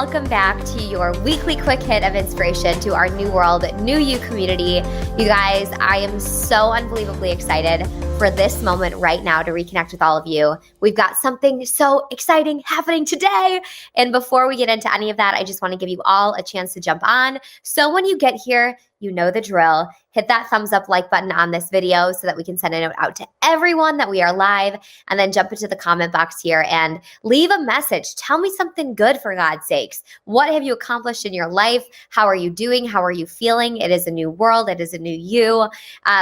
welcome back to your weekly quick hit of inspiration to our New World, New You community. You guys, I am so unbelievably excited for this moment right now to reconnect with all of you. We've got something so exciting happening today. And before we get into any of that, I just want to give you all a chance to jump on. So when you get here, you know the drill. Hit that thumbs up like button on this video so that we can send a note out to everyone that we are live, and then jump into the comment box here and leave a message. Tell me something good, for God's sakes. What have you accomplished in your life? How are you doing? How are you feeling? It is a new world. It is a new you.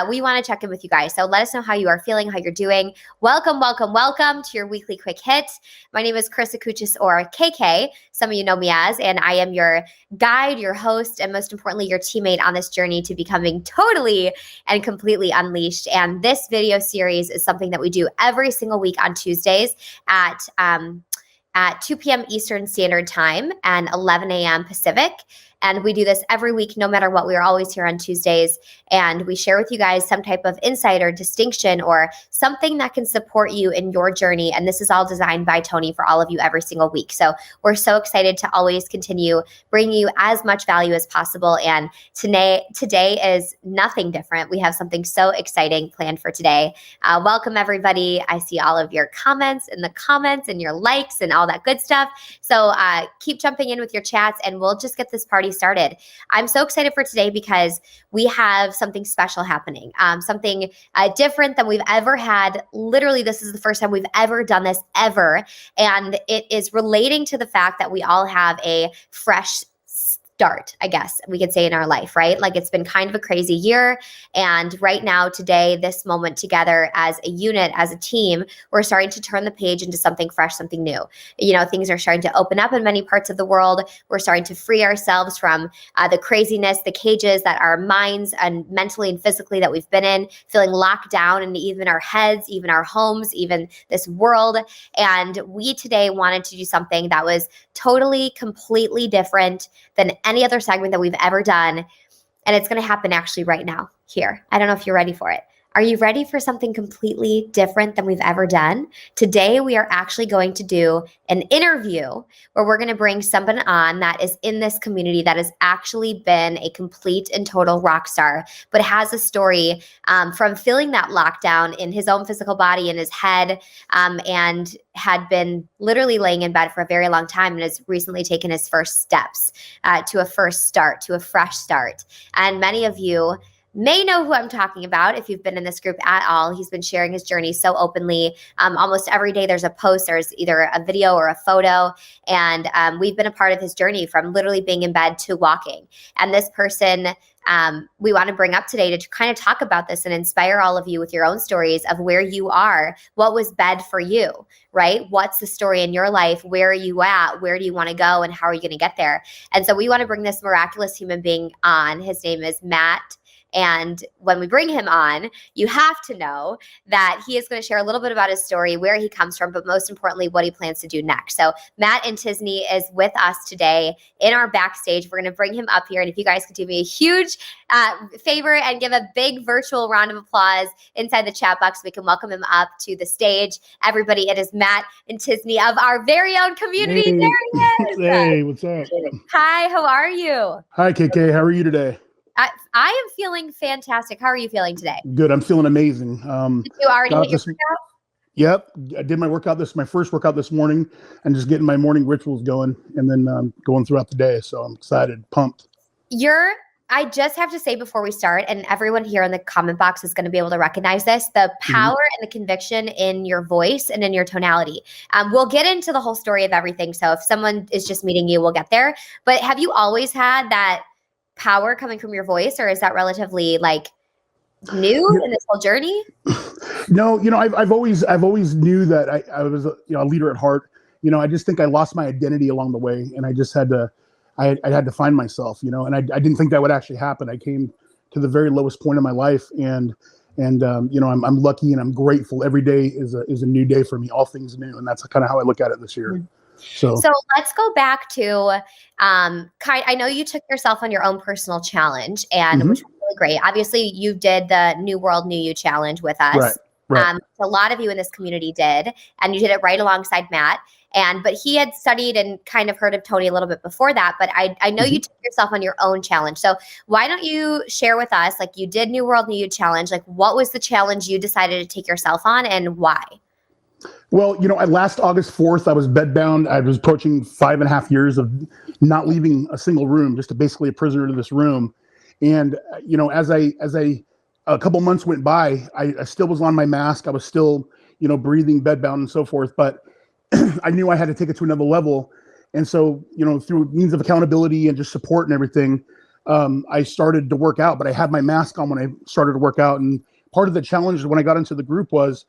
We want to check in with you guys. So let us know how you are feeling, how you're doing. Welcome, welcome, welcome to your weekly quick hit. My name is Chris Akuchis, or KK. Some of you know me as, and I am your guide, your host, and most importantly, your teammate on this journey to becoming totally and completely unleashed. And this video series is something that we do every single week on Tuesdays at 2 p.m. Eastern Standard Time and 11 a.m. Pacific. And we do this every week, no matter what. We are always here on Tuesdays, and we share with you guys some type of insight or distinction or something that can support you in your journey. And this is all designed by Tony for all of you every single week. So we're so excited to always continue bringing you as much value as possible. And today is nothing different. We have something so exciting planned for today. Welcome, everybody. I see all of your comments in the comments and your likes and all that good stuff. So keep jumping in with your chats, and we'll just get this party started. I'm so excited for today because we have something special happening, something different than we've ever had. Literally, this is the first time we've ever done this ever. And it is relating to the fact that we all have a fresh start, I guess we could say, in our life, right? Like, it's been kind of a crazy year. And right now, today, this moment together as a unit, as a team, we're starting to turn the page into something fresh, something new. You know, things are starting to open up in many parts of the world. We're starting to free ourselves from the craziness, the cages that our minds and mentally and physically that we've been in, feeling locked down in even our heads, even our homes, even this world. And we today wanted to do something that was totally, completely different than any other segment that we've ever done. And it's going to happen actually right now here. I don't know if you're ready for it. Are you ready for something completely different than we've ever done? Today, we are actually going to do an interview where we're going to bring someone on that is in this community that has actually been a complete and total rock star, but has a story from feeling that lockdown in his own physical body, in his head, and had been literally laying in bed for a very long time, and has recently taken his first steps to a first start, to a fresh start. And many of you may know who I'm talking about if you've been in this group at all. He's been sharing his journey so openly. Almost every day there's a post, there's either a video or a photo. And we've been a part of his journey from literally being in bed to walking. And this person we want to bring up today to kind of talk about this and inspire all of you with your own stories of where you are, what was bed for you, right? What's the story in your life? Where are you at? Where do you want to go? And how are you going to get there? And so we want to bring this miraculous human being on. His name is Matt. And when we bring him on, you have to know that he is going to share a little bit about his story, where he comes from, but most importantly, what he plans to do next. So Matt Entizne is with us today in our backstage. We're going to bring him up here. And if you guys could do me a huge favor and give a big virtual round of applause inside the chat box, we can welcome him up to the stage. Everybody, it is Matt Entizne of our very own community. Hey. There he is. Hey, what's up? Hi, how are you? Hi, KK. How are you today? I am feeling fantastic. How are you feeling today? Good. I'm feeling amazing. Did you already hit your workout? Yep. I did my workout. This is my first workout this morning, and just getting my morning rituals going, and then going throughout the day. So I'm excited, pumped. I just have to say before we start, and everyone here in the comment box is going to be able to recognize this, the power and the conviction in your voice and in your tonality. We'll get into the whole story of everything. So if someone is just meeting you, we'll get there. But have you always had that power coming from your voice, or is that relatively like new in this whole journey? No, I've always knew that I was a leader at heart. I just think I lost my identity along the way, and I just had to I had to find myself, and I didn't think that would actually happen. I came to the very lowest point of my life, and I'm lucky and I'm grateful. Every day is a new day for me, all things new, and that's kind of how I look at it this year. So let's go back to I know you took yourself on your own personal challenge, and which was really great. Obviously, you did the New World, New You challenge with us. Right. A lot of you in this community did, and you did it right alongside Matt. but he had studied and kind of heard of Tony a little bit before that. But I know you took yourself on your own challenge. So why don't you share with us, like you did New World, New You challenge, like what was the challenge you decided to take yourself on and why? Well, last August 4th, I was bedbound. I was approaching 5.5 years of not leaving a single room, just basically a prisoner to this room. And, as a couple months went by, I still was on my mask. I was still, breathing, bedbound and so forth. But I knew I had to take it to another level. And so, through means of accountability and just support and everything, I started to work out. But I had my mask on when I started to work out. And part of the challenge when I got into the group was,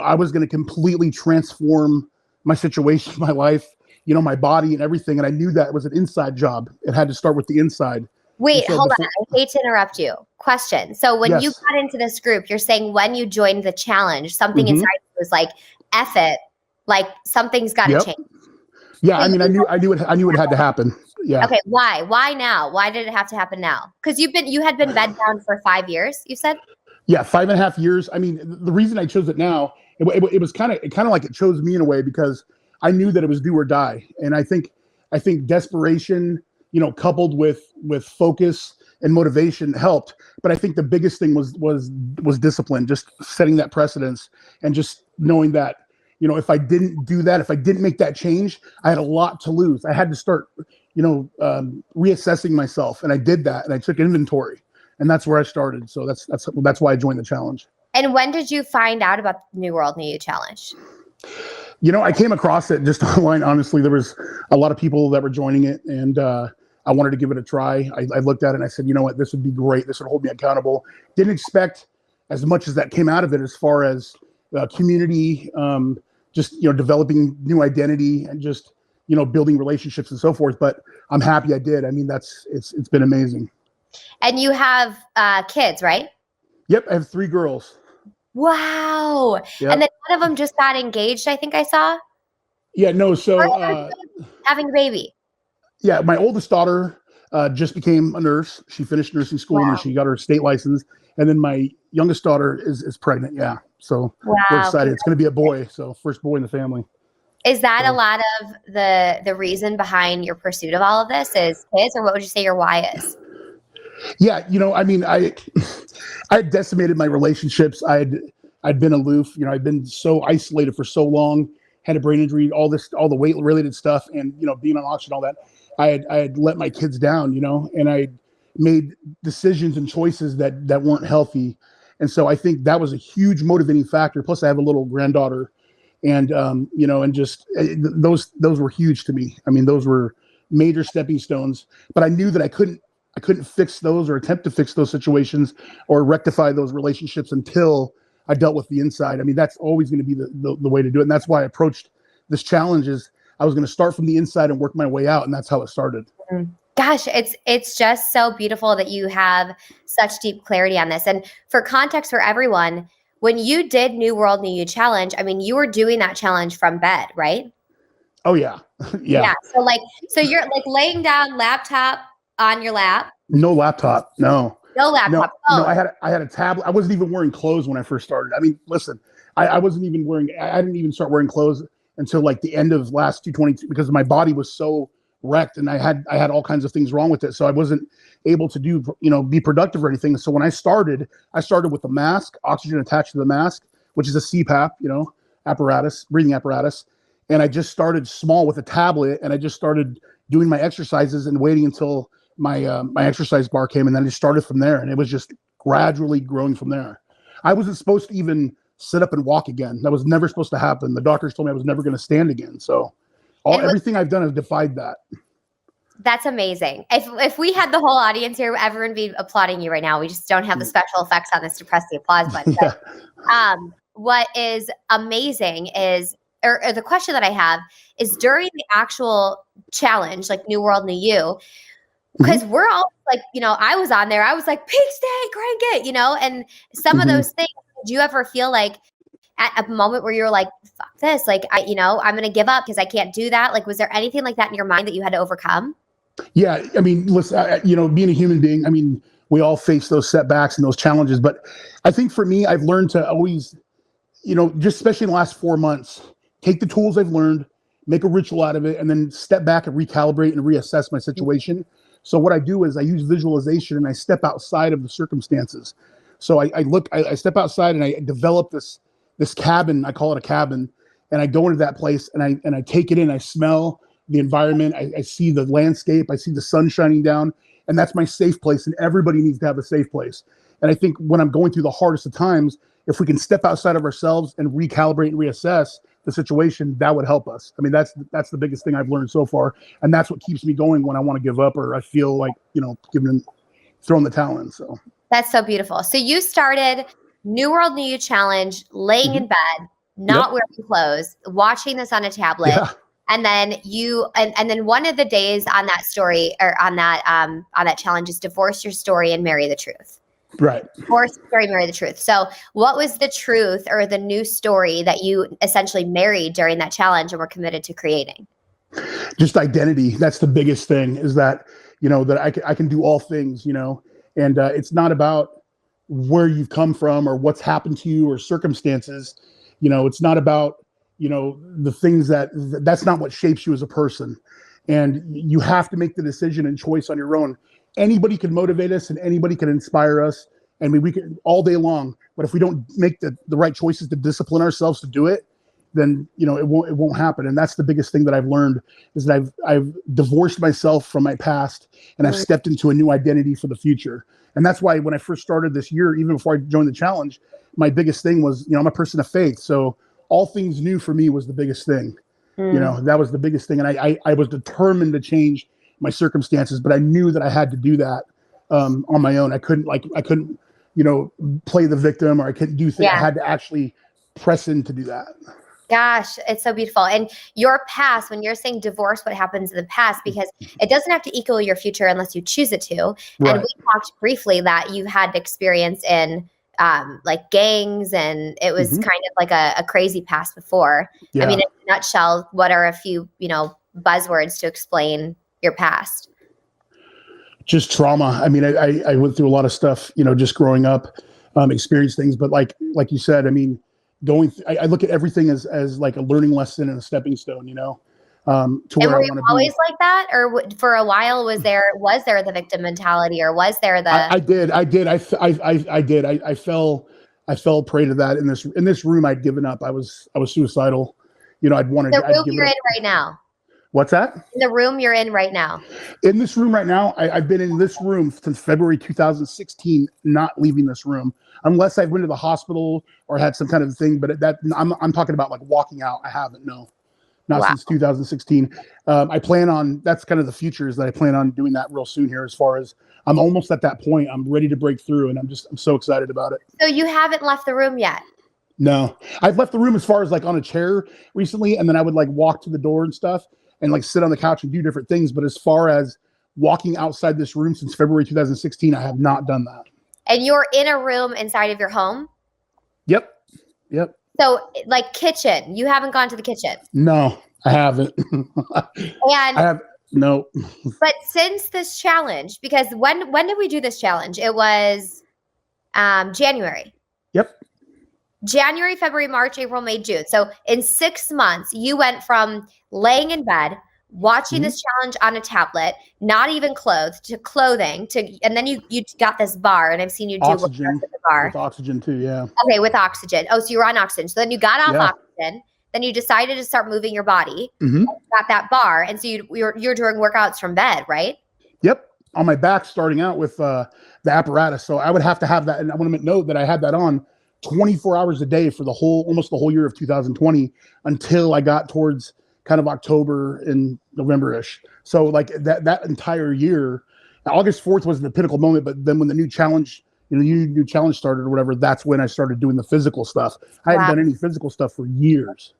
I was going to completely transform my situation, my life, my body and everything. And I knew that it was an inside job. It had to start with the inside. Wait, hold on. I hate to interrupt you. Question. So when you got into this group, you're saying when you joined the challenge, something inside you was like, F it, like something's got to change. Yeah. I mean, I knew it had to happen. Yeah. Okay. Why? Why now? Why did it have to happen now? Because you had been bedbound for 5 years, you said? Yeah, 5.5 years. I mean, the reason I chose it now, it was kind of like it chose me in a way because I knew that it was do or die. And I think desperation, coupled with focus and motivation helped. But I think the biggest thing was discipline, just setting that precedence and just knowing that, if I didn't do that, if I didn't make that change, I had a lot to lose. I had to start, reassessing myself. And I did that and I took inventory. And that's where I started. So that's why I joined the challenge. And when did you find out about the New World, New You challenge? I came across it just online. Honestly, there was a lot of people that were joining it, and I wanted to give it a try. I looked at it and I said, you know what, this would be great. This would hold me accountable. Didn't expect as much as that came out of it as far as community, just developing new identity and just building relationships and so forth. But I'm happy I did. I mean, it's been amazing. And you have kids, right? Yep, I have 3 girls. Wow. Yep. And then one of them just got engaged, I think I saw. Yeah, no, so having a baby. Yeah, my oldest daughter just became a nurse. She finished nursing school and she got her state license. And then my youngest daughter is pregnant. Yeah, so we're excited. It's going to be a boy, so first boy in the family. Is that a lot of the reason behind your pursuit of all of this is kids, or what would you say your why is? Yeah, I mean, I had decimated my relationships. I'd been aloof. I'd been so isolated for so long. Had a brain injury, all the weight related stuff, and being on oxygen, all that. I had let my kids down, and I made decisions and choices that weren't healthy. And so I think that was a huge motivating factor. Plus, I have a little granddaughter, and and just those were huge to me. I mean, those were major stepping stones. But I knew that I couldn't fix those or attempt to fix those situations or rectify those relationships until I dealt with the inside. I mean, that's always going to be the way to do it. And that's why I approached this challenge is I was going to start from the inside and work my way out. And that's how it started. Gosh, it's just so beautiful that you have such deep clarity on this. And for context for everyone, when you did New World, New You challenge, I mean, you were doing that challenge from bed, right? Oh yeah. Yeah. So you're like laying down, laptop on your lap. No laptop. No. No laptop. No, I had a tablet. I wasn't even wearing clothes when I first started. I mean, listen, I wasn't even I didn't even start wearing clothes until like the end of last 2022 because my body was so wrecked and I had all kinds of things wrong with it. So I wasn't able to be productive or anything. So when I started with a mask, oxygen attached to the mask, which is a CPAP, apparatus, breathing apparatus. And I just started small with a tablet and I just started doing my exercises and waiting until my exercise bar came, and then I just started from there, and it was just gradually growing from there. I wasn't supposed to even sit up and walk again. That was never supposed to happen. The doctors told me I was never going to stand again. So everything I've done has defied that. That's amazing. If we had the whole audience here, everyone would be applauding you right now. We just don't have the special effects on this to press the applause button. Yeah. But, what is amazing is, or the question that I have is during the actual challenge, like New World, New You, because we're all like, I was on there. I was like, peak state, crank it, and some of those things, did you ever feel like at a moment where you're like, fuck this, like, I'm going to give up because I can't do that? Like, was there anything like that in your mind that you had to overcome? Yeah. I mean, listen, being a human being, I mean, we all face those setbacks and those challenges. But I think for me, I've learned to always, just especially in the last 4 months, take the tools I've learned make a ritual out of it, and then step back and recalibrate and reassess my situation. So what I do is I use visualization and I step outside of the circumstances. So I step outside and I develop this cabin. I call it a cabin, and I go into that place and I take it in. I smell the environment. I see the landscape. I see the sun shining down, and that's my safe place. And everybody needs to have a safe place. And I think when I'm going through the hardest of times, if we can step outside of ourselves and recalibrate and reassess the situation, that would help us. I mean, that's the biggest thing I've learned so far, and that's what keeps me going when I want to give up or I feel like throwing the towel in. So that's so beautiful. So you started New World New You Challenge, laying in bed, not wearing clothes, watching this on a tablet. Yeah. And then and then one of the days on that story or on that challenge is divorce your story and marry the truth. Right. Divorce your story, marry the truth. So what was the truth or the new story that you essentially married during that challenge and were committed to creating? Just identity. That's the biggest thing, is that, that I can do all things, and it's not about where you've come from or what's happened to you or circumstances. It's not about, the things that's not what shapes you as a person. And you have to make the decision and choice on your own. Anybody can motivate us and anybody can inspire us. And we can all day long, but if we don't make the right choices to discipline ourselves to do it, then, it won't happen. And that's the biggest thing that I've learned, is that I've divorced myself from my past and I've stepped into a new identity for the future. And that's why when I first started this year, even before I joined the challenge, my biggest thing was, I'm a person of faith. So all things new for me was the biggest thing. That was the biggest thing. And I was determined to change my circumstances, but I knew that I had to do that on my own. I couldn't play the victim, or I couldn't do things. I had to actually press in to do that. Gosh, it's so beautiful. And your past, when you're saying divorce, what happens in the past, because it doesn't have to equal your future unless you choose it to. Right. And we talked briefly that you had experience in like gangs, and it was kind of like a crazy past before. Yeah. I mean, in a nutshell, what are a few, buzzwords to explain your past? Just trauma. I mean, I went through a lot of stuff, just growing up, experienced things, but like you said, I mean, I look at everything as like a learning lesson and a stepping stone, to where I want to be. Always like that, or for a while was there the victim mentality, or was there the? I did. I did. I fell prey to that in this room. I'd given up. I was suicidal. I'd wanted. The room you're in right now. What's that? In the room you're in right now. In this room right now, I've been in this room since February 2016, not leaving this room, unless I've went to the hospital or had some kind of thing. But I'm talking about like walking out. I haven't, no, not since 2016. I plan on, that's kind of the future, is that I plan on doing that real soon here. As far as I'm almost at that point, I'm ready to break through, and I'm so excited about it. So you haven't left the room yet? No, I've left the room as far as like on a chair recently, and then I would like walk to the door and stuff, and like sit on the couch and do different things. But as far as walking outside this room since February 2016, I have not done that. And you're in a room inside of your home? Yep. So like kitchen, you haven't gone to the kitchen? No, I haven't. No. But since this challenge, because when did we do this challenge? It was January. Yep. January, February, March, April, May, June. So in 6 months, you went from laying in bed, watching this challenge on a tablet, not even clothed, to clothing, and then you got this bar, and I've seen you do oxygen with the bar. With oxygen too, yeah. Okay, with oxygen. Oh, so you were on oxygen. So then you got off oxygen. Then you decided to start moving your body. And got that bar, and so you're doing workouts from bed, right? Yep, on my back, starting out with the apparatus. So I would have to have that, and I want to note that I had that on 24 hours a day for almost the whole year of 2020, until I got towards kind of October and November-ish. So like that entire year, August 4th was the pinnacle moment. But then when the new challenge, new challenge started or whatever, that's when I started doing the physical stuff. I hadn't done any physical stuff for years.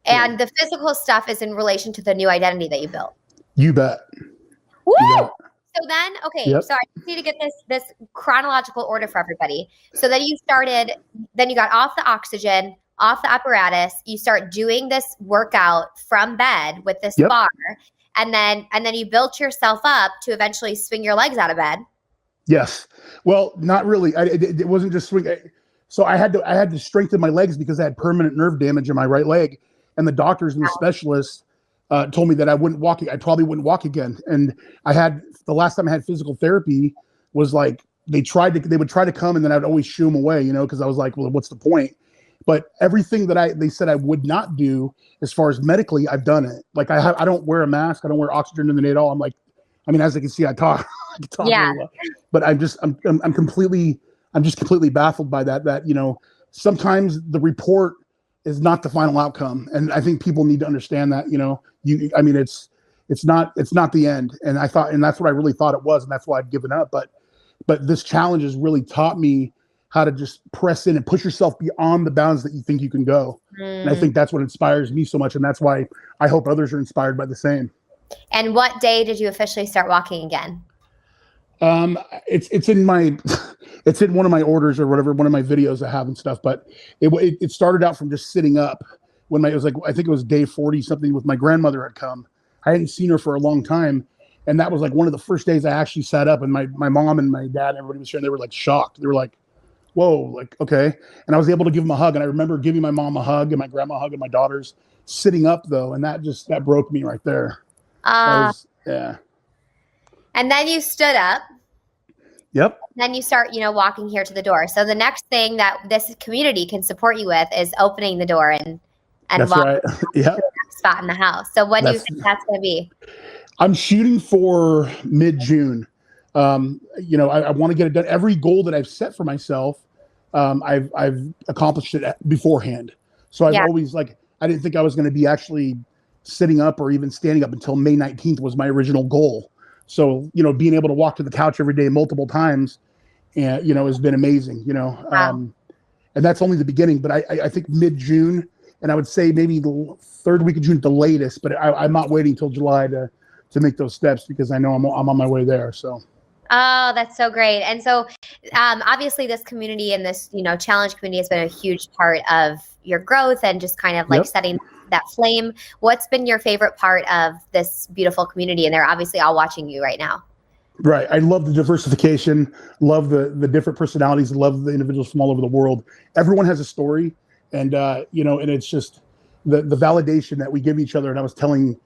And the physical stuff is in relation to the new identity that you built. You bet. Woo! You bet. So then, okay, so I just need to get this chronological order for everybody. So then you got off the oxygen, off the apparatus, you start doing this workout from bed with this bar, and then you built yourself up to eventually swing your legs out of bed. Yes. Well, not really. It wasn't just swing. So I had to strengthen my legs because I had permanent nerve damage in my right leg, and the doctors and the specialists told me that I probably wouldn't walk again. And the last time I had physical therapy was like, they would try to come and then I'd always shoo them away, cause I was like, well, what's the point? But everything that they said I would not do as far as medically, I've done it. Like I don't wear a mask. I don't wear oxygen in the at all. I'm like, as they can see, I talk, I talk Yeah. really well. But I'm just completely baffled by that, sometimes the report is not the final outcome. And I think people need to understand that, it's not the end. And that's what I really thought it was. And that's why I've given up. But this challenge has really taught me how to just press in and push yourself beyond the bounds that you think you can go. And I think that's what inspires me so much. And that's why I hope others are inspired by the same. And what day did you officially start walking again? It's in one of my orders or whatever, one of my videos I have and stuff. But it started out from just sitting up it was like, I think it was day 40 something with my grandmother had come. I hadn't seen her for a long time. And that was like one of the first days I actually sat up, and my mom and my dad, everybody was here, and they were like shocked. They were like, whoa, like, okay. And I was able to give them a hug. And I remember giving my mom a hug and my grandma a hug and my daughters sitting up though. And that broke me right there. Yeah. And then you stood up. Yep. Then you start, walking here to the door. So the next thing that this community can support you with is opening the door and that's walking right. to the next spot in the house. So when do you think that's going to be? I'm shooting for mid-June. I want to get it done. Every goal that I've set for myself, I've accomplished it beforehand. So I've always I didn't think I was going to be actually sitting up or even standing up until May 19th was my original goal. So, being able to walk to the couch every day multiple times, has been amazing, Wow. And that's only the beginning, but I think mid-June, and I would say maybe the third week of June at the latest, but I'm not waiting until July to make those steps because I know I'm on my way there. So. Oh, that's so great. And so obviously this community and this, challenge community has been a huge part of your growth and just kind of setting that flame. What's been your favorite part of this beautiful community? And they're obviously all watching you right now. Right. I love the diversification, love the different personalities, love the individuals from all over the world. Everyone has a story. And, and it's just the validation that we give each other. And I was telling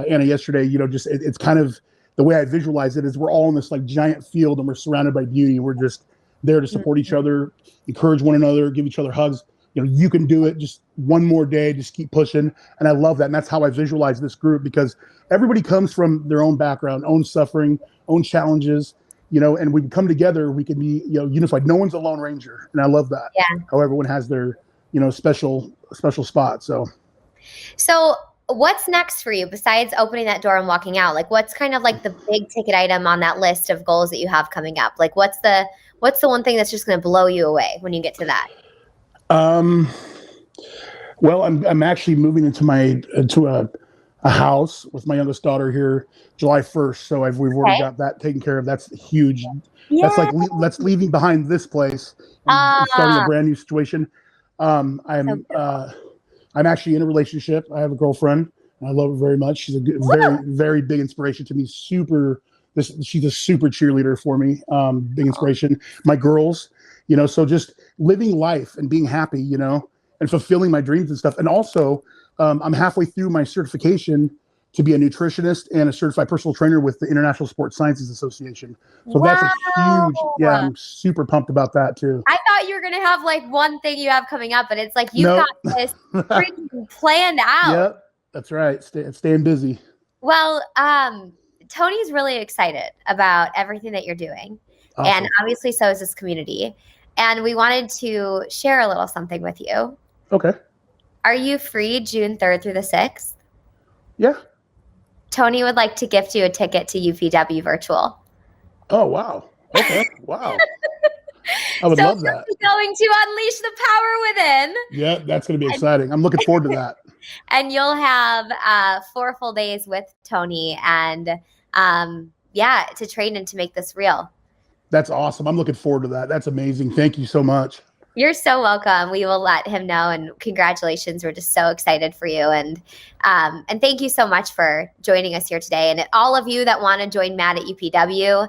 Anna yesterday, it's kind of the way I visualize it is we're all in this like giant field and we're surrounded by beauty. We're just there to support each other, encourage one another, give each other hugs. You can do it. Just one more day, just keep pushing. And I love that. And that's how I visualize this group because everybody comes from their own background, own suffering, own challenges, and we come together, we can be, unified. No one's a lone ranger. And I love that. Yeah. How everyone has their, special spot. So what's next for you besides opening that door and walking out? Like what's kind of like the big ticket item on that list of goals that you have coming up? Like what's the one thing that's just going to blow you away when you get to that? Well, I'm actually moving into a house with my youngest daughter here July 1st. So we've already got that taken care of. That's huge. Yeah. That's leaving behind this place and starting a brand new situation. I'm actually in a relationship. I have a girlfriend and I love her very much. She's a very, very big inspiration to me. She's a super cheerleader for me. Big inspiration. My girls, so just living life and being happy, and fulfilling my dreams and stuff. And also, I'm halfway through my certification to be a nutritionist and a certified personal trainer with the International Sports Sciences Association. So that's a huge, I'm super pumped about that too. I thought you were going to have like one thing you have coming up, but it's like you've got this freaking planned out. Yep, that's right. Staying busy. Well, Tony's really excited about everything that you're doing. Awesome. And obviously so is this community. And we wanted to share a little something with you. Okay. Are you free June 3rd through the 6th? Yeah. Tony would like to gift you a ticket to UPW Virtual. Oh, wow. Okay. Wow. I would love that. Going to unleash the power within. Yeah, that's going to be exciting. I'm looking forward to that. And you'll have 4 full days with Tony and to train and to make this real. That's awesome. I'm looking forward to that. That's amazing. Thank you so much. You're so welcome. We will let him know, and congratulations. We're just so excited for you. And thank you so much for joining us here today. And all of you that want to join Matt at UPW,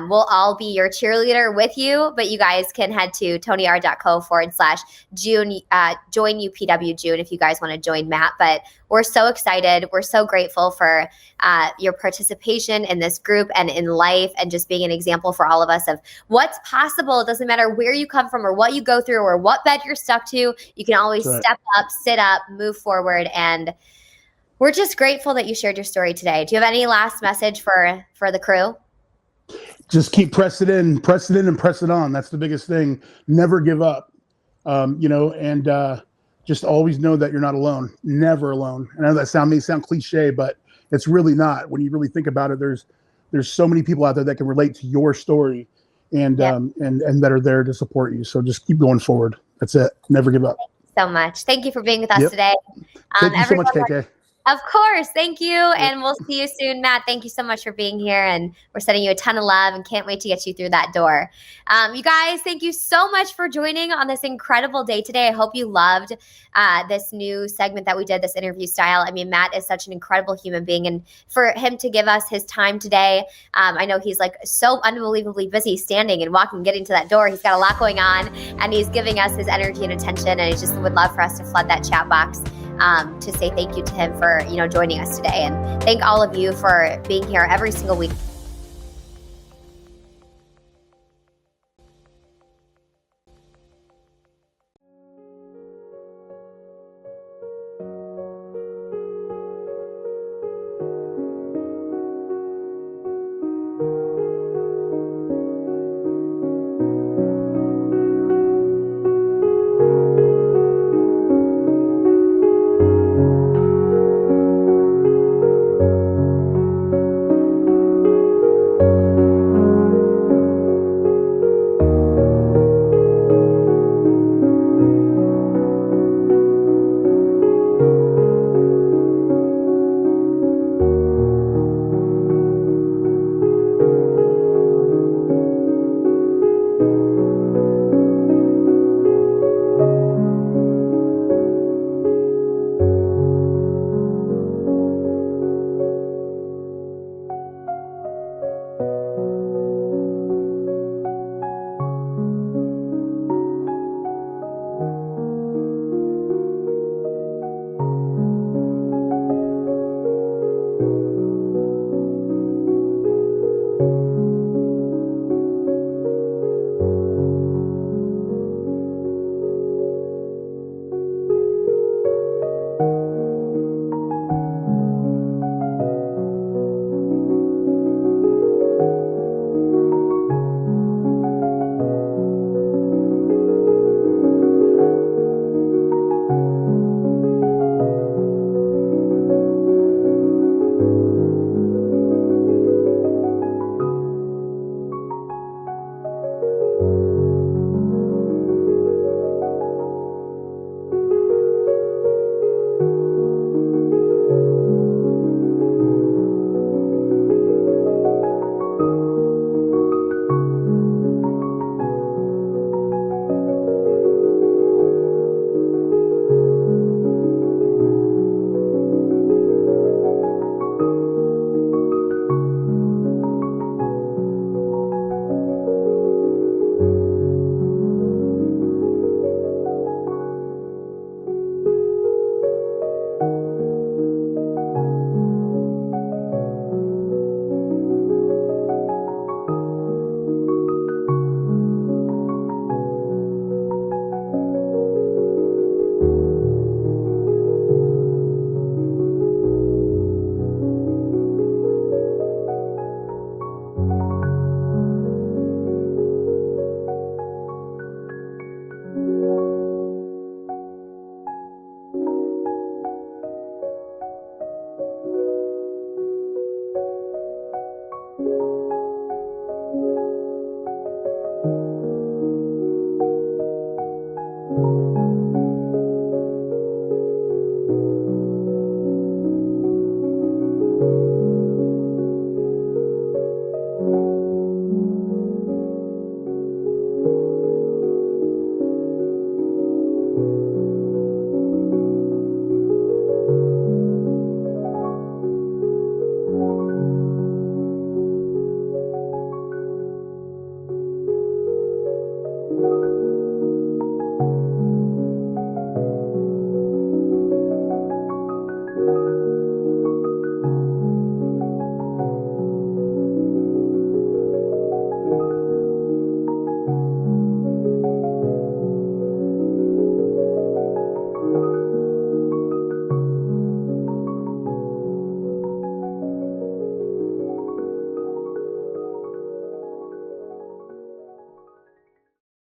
we'll all be your cheerleader with you, but you guys can head to tonyr.co/June, join UPW June if you guys want to join Matt. But we're so excited. We're so grateful for your participation in this group and in life, and just being an example for all of us of what's possible. It doesn't matter where you come from or what you go through or what bed you're stuck to. You can always step up, sit up, move forward. And we're just grateful that you shared your story today. Do you have any last message for the crew? Just keep pressing in and press it on. That's the biggest thing. Never give up. Just always know that you're not alone. Never alone. I know that may sound cliche, but it's really not. When you really think about it, there's so many people out there that can relate to your story, and that are there to support you. So just keep going forward. That's it. Never give up. Thank you so much. Thank you for being with us today. Thank you so much, KK. Of course. Thank you. And we'll see you soon, Matt. Thank you so much for being here. And we're sending you a ton of love and can't wait to get you through that door. You guys, thank you so much for joining on this incredible day today. I hope you loved this new segment that we did, this interview style. I mean, Matt is such an incredible human being. And for him to give us his time today, I know he's like so unbelievably busy standing and walking, getting to that door. He's got a lot going on, and he's giving us his energy and attention. And I just would love for us to flood that chat box to say thank you to him for joining us today, and thank all of you for being here every single week